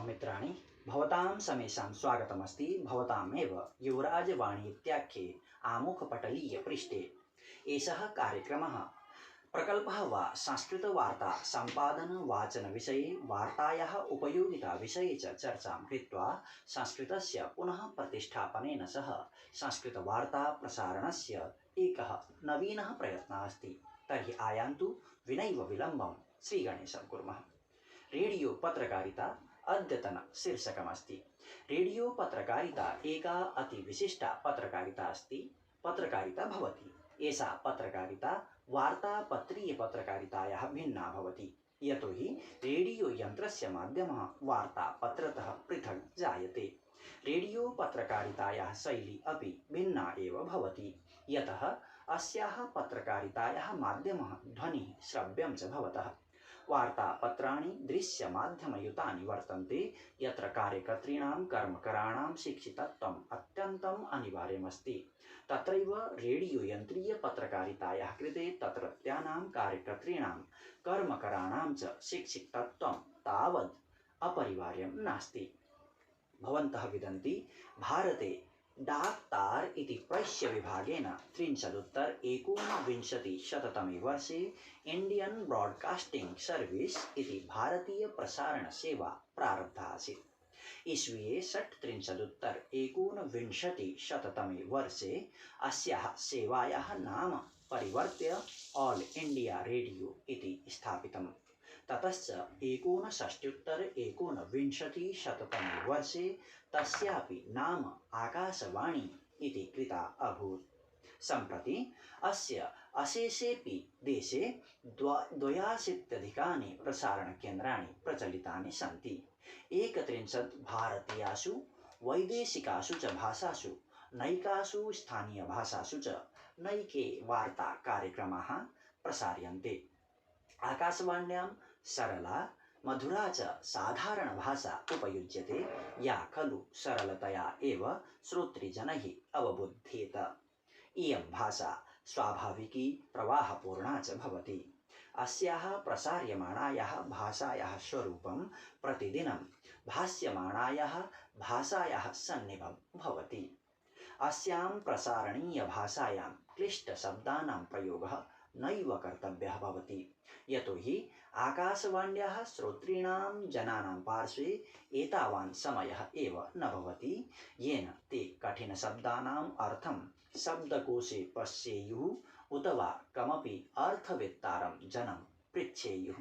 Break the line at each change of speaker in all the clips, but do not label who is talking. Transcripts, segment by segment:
मित्राणि भवतां समेषां स्वागतमस्ति भवतामेव युवराजवाणी इत्याख्ये आमुखपटलीयपृष्ठे। एषः कार्यक्रमः प्रकल्पः वा संस्कृतवार्ता सम्पादनवाचनविषये वार्तायाः उपयोगिताविषये च चर्चां कृत्वा संस्कृतस्य पुनः प्रतिष्ठापनेन सह संस्कृतवार्ता प्रसारणस्य एकः नवीनः प्रयत्नः अस्ति। तर्हि आयान्तु विनैव विलम्बं श्रीगणेशं कुर्मः। रेडियो पत्रकारिता अद्यतन शीर्षकमस्ति। रेडियो पत्रकारिता एका अति विशिष्टा पत्रकारिता अस्ति। पत्रकारिता भवति एषा पत्रकारिता वार्तापत्रीय पत्रकारितायाः भिन्ना भवति, यतोहि रेडियो यन्त्रस्य माध्यमः वार्तापत्रतः पृथक् जायते। रेडियो पत्रकारितायाः शैली अपि भिन्ना एव भवति, यतः अस्याः पत्रकारितायाः माध्यमः ध्वनिः श्रव्यं च भवतः। वार्तापत्राणि दृश्यमाध्यमयुतानि वर्तन्ते, यत्र कार्यकर्तॄणां कर्मकराणां शिक्षितत्वम् अत्यन्तम् अनिवार्यमस्ति। तत्रैव रेडियो यन्त्रीय पत्रकारितायाः कृते तत्रत्यानां कार्यकर्तॄणां कर्मकराणां च शिक्षितत्वं तावद् अपरिवार्यं नास्ति। भवन्तः विदन्ति भारते डाक्तार् इति प्रश्यविभागेन 1939 वर्षे इण्डियन् ब्राड्कास्टिङ्ग् सर्विस् इति भारतीयप्रसारणसेवा प्रारब्धा आसीत्। ईस्वीये 1939 वर्षे अस्याः सेवायाः नाम परिवर्त्य ऑल इंडिया रेडियो इति स्थापितम्। ततश्च 1969 वर्षे तस्यापि नाम आकाशवाणी इति कृता अभूत्। सम्प्रति अस्य अशेषेऽपि देशे 82 प्रसारणकेन्द्राणि प्रचलितानि सन्ति। 31 भारतीयासु वैदेशिकासु च भाषासु नैकासु स्थानीयभाषासु च नैके वार्ता कार्यक्रमाः प्रसार्यन्ते। आकाशवाण्यां सरला मधुरा च साधारण भाषा उपयुज्यते, या खलु सरलतया एव श्रोतृजनैः अवबुध्येत। इयं भाषा स्वाभाविकी प्रवाहपूर्णा च भवति। अस्याः प्रसार्यमाणायाः भाषायाः स्वरूपं प्रतिदिनं भाष्यमाणायाः भाषायाः सन्निभं भवति। अस्यां प्रसारणीयभाषायां क्लिष्टशब्दानां प्रयोगः नैव कर्तव्यः भवति, यतोहि आकाशवाण्याः श्रोतॄणां जनानां पार्श्वे एतावान् समयः एव न भवति येन ते कठिनशब्दानाम् अर्थं शब्दकोशे पश्येयुः उत वा कमपि अर्थवेत्तारं जनं पृच्छेयुः।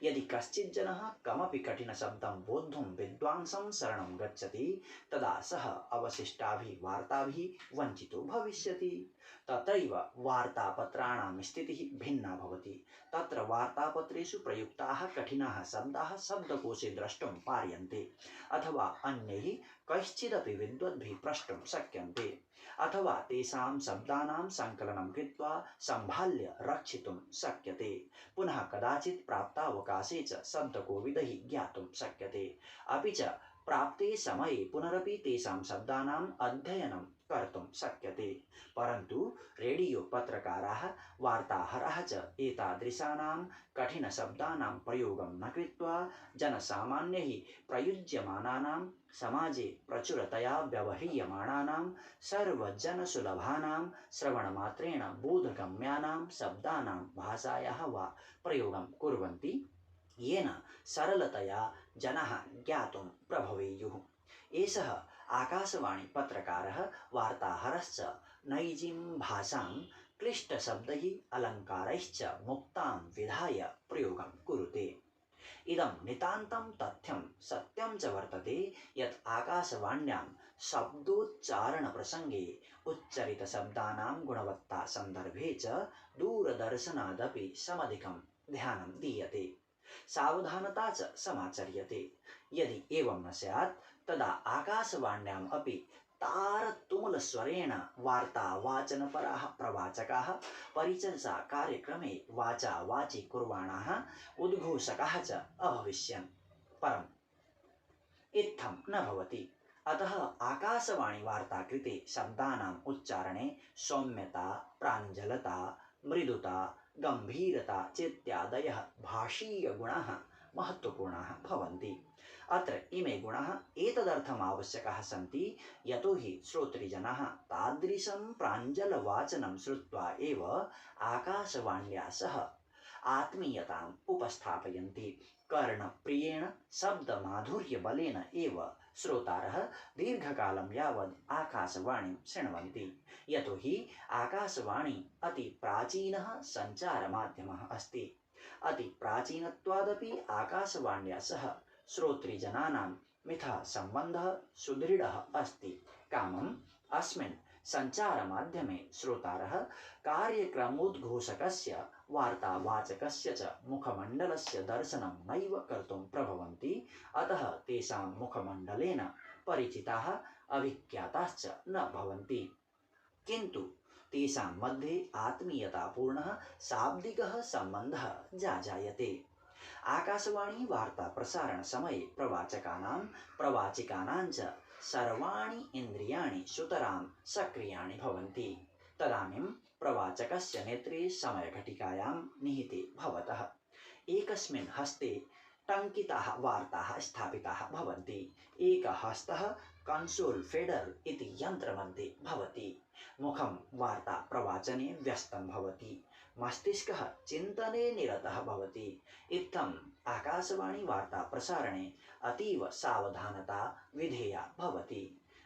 यदि कश्चित् जनः कमपि कठिनशब्दं बोद्धुं विद्वांसं शरणं गच्छति, तदा सः अवशिष्टाभिः वार्ताभिः वञ्चितो भविष्यति। तत्रैव वार्तापत्राणां स्थितिः भिन्ना भवति। तत्र वार्तापत्रेषु प्रयुक्ताः कठिनाः शब्दाः शब्दकोशे द्रष्टुं पार्यन्ते, अथवा अन्यैः कैश्चिदपि विद्वद्भिः प्रष्टुं शक्यन्ते, अथवा तेषां शब्दानां संकलनं कृत्वा सम्भाल्य रक्षितुं शक्यते। पुनः कदाचित् प्राप्तावकाशे च शब्दकोविदैः ज्ञातुं शक्यते। अपि च प्राप्ते समये पुनरपि तेषां शब्दानाम् अध्ययनं कर्तुं शक्यते। परन्तु रेडियो पत्रकाराः वार्ताहराः च एतादृशानां कठिनशब्दानां प्रयोगं न कृत्वा जनसामान्यैः प्रयुज्यमानानां समाजे प्रचुरतया व्यवह्रियमाणानां सर्वजनसुलभानां श्रवणमात्रेण बोधगम्यानां शब्दानां भाषायाः वा प्रयोगं कुर्वन्ति, येन सरलतया जनाः ज्ञातुं प्रभवेयुः। एषः आकाशवाणी पत्रकारः वार्ताहरश्च नैजीं भाषां क्लिष्टशब्दैः अलङ्कारैश्च मुक्तां विधाय प्रयोगं कुरुते। इदं नितान्तं तथ्यं सत्यं च वर्तते यत् आकाशवाण्यां शब्दोच्चारणप्रसङ्गे उच्चरितशब्दानां गुणवत्ता सन्दर्भे च दूरदर्शनादपि समधिकं ध्यानं दीयते, सावधानता च समाचर्यते। यदि एवं न स्यात् तदा आकाशवाण्याम् अपि तारतुमुलस्वरेण वार्तावाचनपराः प्रवाचकाः परिचर्चा कार्यक्रमे वाचा वाचि कुर्वाणाः उद्घोषकाः च अभविष्यन्। परम् इत्थं न भवति। अतः आकाशवाणी वार्ता कृते शब्दानाम् उच्चारणे सौम्यता, प्राञ्जलता, मृदुता, गंभीरता चेत्यादयः भाषीयगुणाः महत्त्वपूर्णाः भवन्ति। अत्र इमे गुणाः एतदर्थम् आवश्यकाः सन्ति यतो हि श्रोतृजनाः तादृशं प्राञ्जलवाचनं श्रुत्वा एव आकाशवाण्या सह आत्मीयताम् उपस्थापयन्ति। कर्णप्रियेण शब्दमाधुर्यबलेन एव श्रोतारः दीर्घकालं यावत् आकाशवाणीं शृण्वन्ति। यतो हि आकाशवाणी अति प्राचीनः सञ्चारमाध्यमः अस्ति। अति प्राचीनत्वादपि आकाशवाण्या सह श्रोतृजनानां मिथः सम्बन्धः सुदृढः अस्ति। कामम् अस्मिन् सञ्चारमाध्यमे श्रोतारः कार्यक्रमोद्घोषकस्य वार्तावाचकस्य च मुखमण्डलस्य दर्शनं नैव कर्तुं प्रभवन्ति। अतः तेषां मुखमण्डलेन परिचिताः अभिज्ञाताश्च न भवन्ति, किन्तु तेषां मध्ये आत्मीयतापूर्णः शाब्दिकः सम्बन्धः जायते। आकाशवाणी वार्ता प्रसारण समये प्रवाचकानां प्रवाचिकानां च सर्वाणि इन्द्रियाणि सुतरां सक्रियाणि भवन्ति। तदानीं प्रवाचकस्य नेत्रे समयघटिकायां निहिते भवतः एकस्मिन् हस्ते टङ्किताः वार्ताः स्थापिताः भवन्ति। एकः हस्तः कन्सोल् फेडर् इति यन्त्रमध्ये भवति। मुखं वार्ता प्रवाचने व्यस्तं भवति। मस्तिष्कः चिन्तने निरतः भवति। इत्थम् आकाशवाणी वार्ता प्रसारणे अतीव सावधानता विधेया भवति।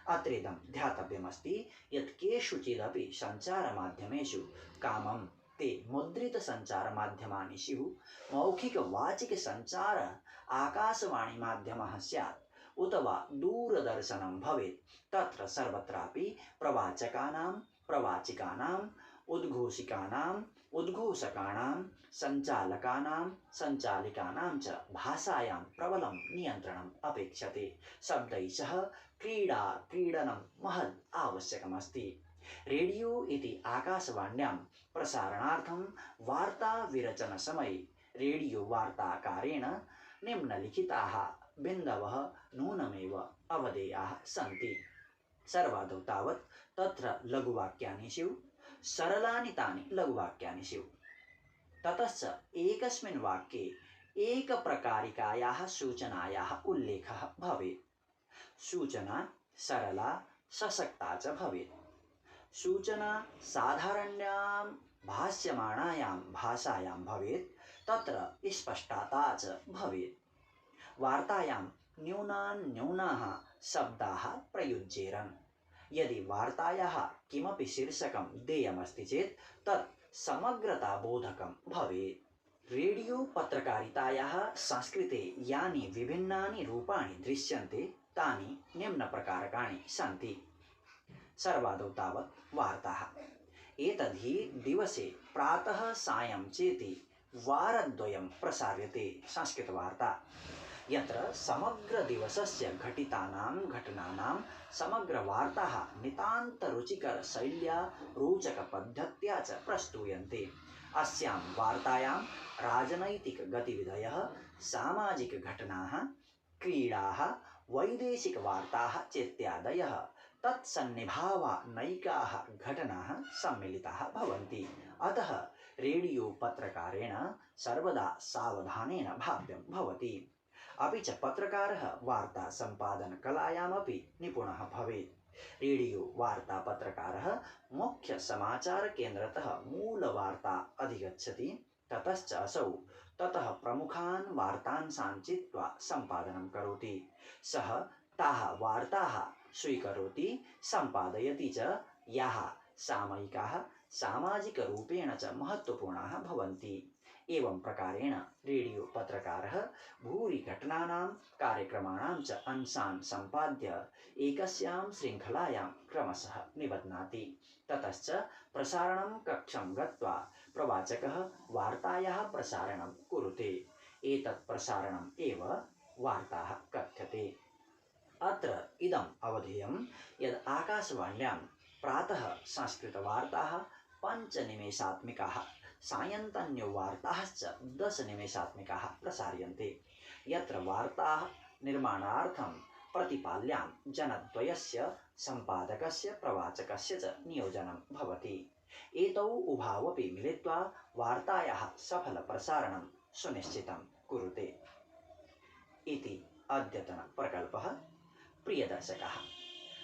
अत्रेदं ध्यातव्यमस्ति यत् केषुचिदपि सञ्चारमाध्यमेषु कामं ते मुद्रितसञ्चारमाध्यमानि स्युः मौखिकवाचिकसञ्चार आकाशवाणीमाध्यमः स्यात् उत वा दूरदर्शनं भवेत्, तत्र सर्वत्रापि प्रवाचकानां प्रवाचिकानाम् उद्घोषिकानाम् उद्घोषकाणां सञ्चालकानां सञ्चालिकानां च भाषायां प्रबलं नियन्त्रणम् अपेक्षते। शब्दैः सह क्रीडनं महद् आवश्यकमस्ति। रेडियो इति आकाशवाण्यां प्रसारणार्थं वार्ताविरचनसमये रेडियो वार्ताकारेण निम्नलिखिताः बिन्दवः नूनमेव अवधेयाः सन्ति। सर्वादौ तावत् तत्र लघुवाक्यानि स्युः, सरलानि तानि लघुवाक्यानि स्युः। ततश्च एकस्मिन् वाक्ये एकप्रकारिकायाः सूचनायाः उल्लेखः भवेत्। सूचना सरला सशक्ता च भवेत्। सूचना साधारण्यां भाष्यमाणायां भाषायां भवेत्, तत्र स्पष्टता च भवेत्। वार्तायां न्यूनाः शब्दाः प्रयुज्येरन्। यदि वार्तायाः किमपि शीर्षकं देयमस्ति चेत् तत् समग्रताबोधकं भवेत्। रेडियो पत्रकारितायाः संस्कृते यानि विभिन्नानि रूपाणि दृश्यन्ते तानि निम्नप्रकारकाणि सन्ति। सर्वादौ तावत् वार्ताः। एतद्धि दिवसे प्रातः सायं चेति वारद्वयं प्रसार्यते संस्कृतवार्ता, यत्र समग्रदिवसस्य घटितानां घटनानां समग्रवार्ताः नितान्तरुचिकरशैल्या रोचकपद्धत्या च प्रस्तूयन्ते। अस्यां वार्तायां राजनैतिकगतिविधयः, सामाजिकघटनाः, क्रीडाः, वैदेशिकवार्ताः चेत्यादयः तत्सन्निभावानैकाः घटनाः सम्मिलिताः भवन्ति। अतः रेडियो पत्रकारेण सर्वदा सावधानेन भाव्यं भवति। अपि च पत्रकारः वार्ता सम्पादनकलायामपि निपुणः भवेत्। रेडियो वार्तापत्रकारः मुख्यसमाचारकेन्द्रतः मूलवार्ता अधिगच्छति, ततश्च असौ ततः प्रमुखान् वार्तांशान् चित्वा सम्पादनं करोति। सः ताः वार्ताः स्वीकरोति, सम्पादयति च, याः सामयिकाः सामाजिकरूपेण च महत्त्वपूर्णाः भवन्ति। एवं प्रकारेण रेडियो पत्रकारः भूरि घटनानां कार्यक्रमाणां च अंशान् सम्पाद्य एकस्यां शृङ्खलायां क्रमशः निबध्नाति। ततश्च प्रसारणं कक्षं गत्वा प्रवाचकः वार्तायाः प्रसारणं कुरुते। एतत् प्रसारणम् एव वार्ताः कथ्यते। अत्र इदम् अवधेयं यद् आकाशवाण्यां प्रातः संस्कृतवार्ताः 5 निमेषात्मिकाः, सायन्तन्यवार्ताश्च 10 निमेषात्मिकाः प्रसार्यन्ते। यत्र वार्ताः निर्माणार्थं प्रतिपाल्यां जनद्वयस्य सम्पादकस्य प्रवाचकस्य च नियोजनं भवति। एतौ उभावपि मिलित्वा वार्तायाः सफलप्रसारणं सुनिश्चितं कुरुते। इति अद्यतनप्रकल्पः। प्रियदर्शकाः,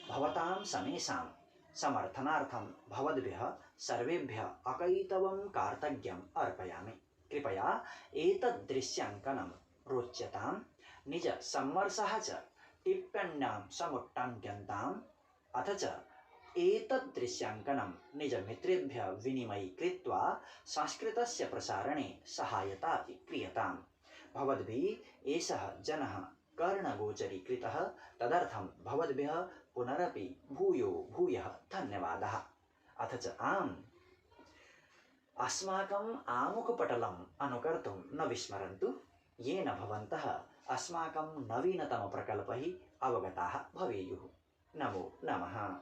भवतां समेषां समर्थनार्थं भवद्भ्यः सर्वेभ्यः अकैतवं कार्तज्ञ्यम् अर्पयामि। कृपया एतद्दृश्याङ्कनं रोच्यतां निजसम्मर्शः च टिप्पण्यां समुट्टङ्क्यन्ताम्, अथ च एतद्दृश्याङ्कनं निजमित्रेभ्यः विनिमयीकृत्वा संस्कृतस्य प्रसारणे सहायता क्रियताम्। भवद्भिः एषः जनः कर्णगोचरीकृतः, तदर्थं भवद्भ्यः पुनरपि भूयो भूयः धन्यवादः। अथ च अस्माकम् आमुखपटलम् अनुकर्तुं न विस्मरन्तु, येन भवन्तः अस्माकं नवीनतमप्रकल्पैः अवगताः भवेयुः। नमो नमः।